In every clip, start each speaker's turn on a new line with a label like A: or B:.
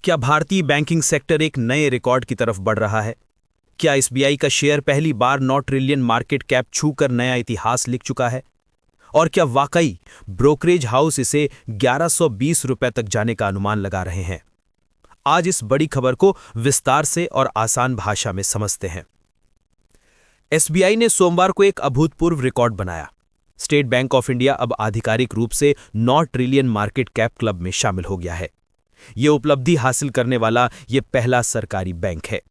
A: क्या भारतीय banking sector एक नए रिकॉर्ड की तरफ बढ़ रहा है? क्या एसबीआई का शेयर पहली बार 9 ट्रिलियन मार्केट कैप छूकर नया इतिहास लिख चुका है? और क्या वाकई ब्रोकरेज हाउस इसे 1120 रुपए तक जाने का अनुमान लगा रहे हैं? आज इस बड़ी खबर को विस्तार से और आसान भाषा में समझते हैं। एसबीआई ने सोमवार को एक अभूतपूर्व रिकॉर्ड बनाया। स्टेट बैंक ऑफ इंडिया अब आधिकारिक रूप से 9 ट्रिलियन मार्केट कैप क्लब में शामिल हो गया है। यह उपलब्धि हासिल करने वाला यह पहला सरकारी बैंक है।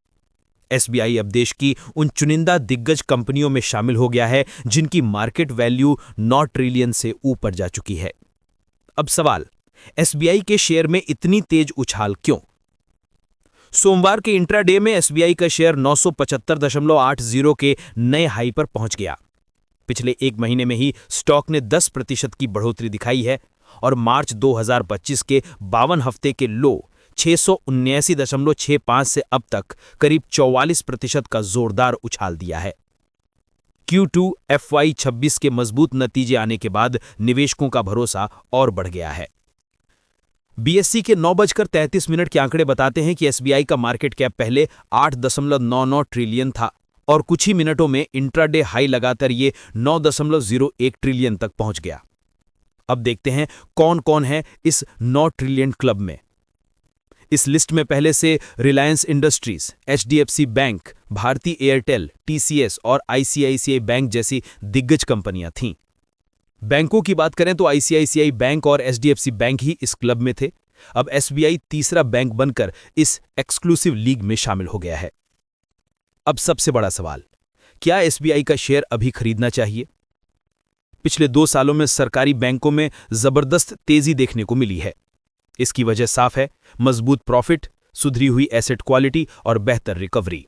A: एसबीआई अब देश की उन चुनिंदा दिग्गज कंपनियों में शामिल हो गया है जिनकी मार्केट वैल्यू 9 ट्रिलियन से ऊपर जा चुकी है। अब सवाल, एसबीआई के शेयर में इतनी तेज उछाल क्यों? सोमवार के इंट्राडे में एसबीआई का शेयर 975.80 के नए हाई पर पहुंच गया। पिछले एक महीने में ही स्टॉक ने 10% की बढ़ोतरी दिखाई है और मार्च 2025 के 52 हफ्ते के लो 679.65 से अब तक करीब 44% का जोरदार उछाल दिया है। Q2 FY26 के मजबूत नतीजे आने के बाद निवेशकों का भरोसा और बढ़ गया है। बीएसई के 9:33 के आंकड़े बताते हैं कि एसबीआई का मार्केट कैप पहले 8.99 ट्रिलियन था और कुछ ही मिनटों में इंट्राडे हाई लगाकर ये 9.01 ट्रिलियन तक पहुंच गया। अब देखते हैं कौन कौन है इस 9 ट्रिलियन क्लब में। इस लिस्ट में पहले से Reliance industries, HDFC bank, Bharti Airtel, TCS और आईसीआईसीआई बैंक जैसी दिग्गज कंपनियां थीं। बैंकों की बात करें तो आईसीआईसीआई बैंक और एचडीएफसी बैंक ही इस क्लब में थे। अब एसबीआई तीसरा बैंक बनकर इस एक्सक्लूसिव लीग में शामिल हो गया है। अब सबसे बड़ा सवाल, क्या एसबीआई का शेयर अभी खरीदना चाहिए? पिछले 2 सालों में सरकारी बैंकों में जबरदस्त तेजी देखने को मिली है। इसकी वजह साफ है, मजबूत प्रॉफिट, सुधरी हुई एसेट क्वालिटी और बेहतर रिकवरी।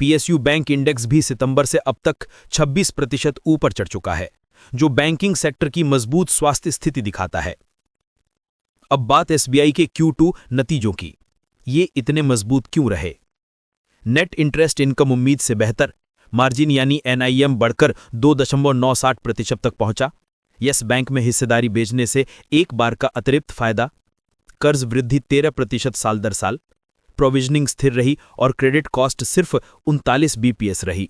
A: पीएसयू बैंक इंडेक्स भी सितंबर से अब तक 26% ऊपर चढ़ चुका है, जो बैंकिंग सेक्टर की मजबूत स्वास्थ्य स्थिति दिखाता है। अब बात एसबीआई के Q2 नतीजों की। ये इतने मजबूत क्यों रहे? नेट इंटरेस्ट इनकम उम्मीद से बेहतर, मार्जिन यानी एनआईएम बढ़कर 2.98% तक पहुंचा। यस बैंक में हिस्सेदारी बेचने से एक बार का अतिरिक्त फायदा, कर्ज वृद्धि 13% साल दर साल, प्रोविजनिंग स्थिर रही और क्रेडिट कॉस्ट सिर्फ 39 बीपीएस रही।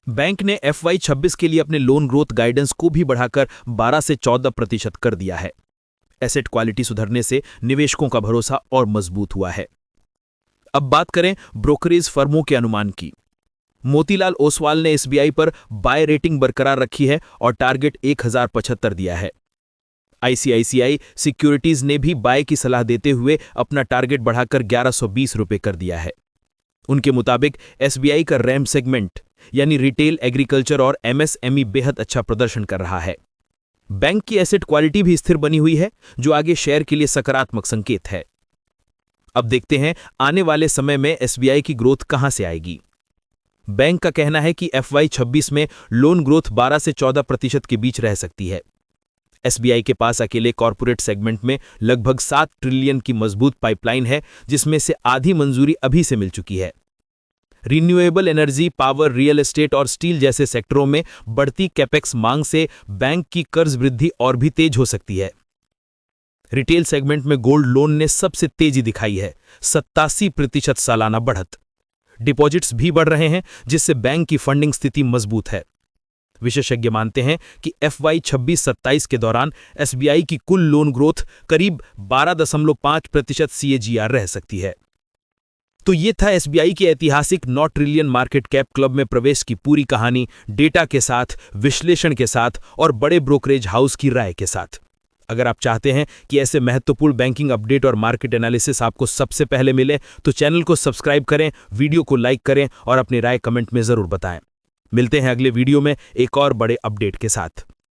A: बैंक ने FY26 के लिए अपने लोन ग्रोथ गाइडेंस को भी बढ़ाकर 12 से 14% कर दिया है। एसेट क्वालिटी सुधरने से निवेशकों का भरोसा और मजबूत हुआ है। अब बात करें ब्रोकरेज फर्मों के अनुमान की। मोतीलाल ओसवाल ने एसबीआई पर बाय रेटिंग बरकरार रखी है और टारगेट 1075 दिया है। आईसीआईसीआई सिक्योरिटीज ने भी बाय की सलाह देते हुए अपना टारगेट बढ़ाकर 1120 रुपए कर दिया है। उनके मुताबिक एसबीआई का रैम सेगमेंट यानी रिटेल, एग्रीकल्चर और एमएसएमई बेहद अच्छा प्रदर्शन कर रहा है। बैंक की एसेट क्वालिटी भी स्थिर बनी हुई है, जो आगे शेयर के लिए सकारात्मक संकेत है। अब देखते हैं आने वाले समय में एसबीआई की ग्रोथ कहां से आएगी। बैंक का कहना है कि FY26 में लोन ग्रोथ 12 से 14% के बीच रह सकती है। एसबीआई के पास अकेले कॉर्पोरेट सेगमेंट में लगभग 7 ट्रिलियन की मजबूत पाइपलाइन है, जिसमें से आधी मंजूरी अभी से मिल चुकी है। Renewable energy, power, real estate और स्टील जैसे सेक्टरों में बढ़ती कैपेक्स मांग से बैंक की कर्ज वृद्धि और भी तेज हो सकती है। रिटेल सेगमेंट में गोल्ड लोन ने सबसे तेजी दिखाई है, 87% सालाना बढ़त। डिपॉजिट्स भी बढ़ रहे हैं, जिससे बैंक की फंडिंग स्थिति मजबूत है। विशेषज्ञ मानते हैं कि FY26-27 के दौरान एसबीआई की कुल लोन ग्रोथ करीब 12.5% CAGR रह सकती है। तो ये था एसबीआई की ऐतिहासिक 9 ट्रिलियन मार्केट कैप क्लब में प्रवेश की पूरी कहानी, डेटा के साथ, विश्लेषण के साथ और बड़े ब्रोकरेज हाउस की राय के साथ। अगर आप चाहते हैं कि ऐसे महत्वपूर्ण बैंकिंग अपडेट और मार्केट एनालिसिस आपको सबसे पहले मिले, तो चैनल को सब्सक्राइब करें, वीडियो को लाइक करें और अपनी राय कमेंट में जरूर बताएं। मिलते हैं अगले वीडियो में एक और बड़े अपडेट के साथ।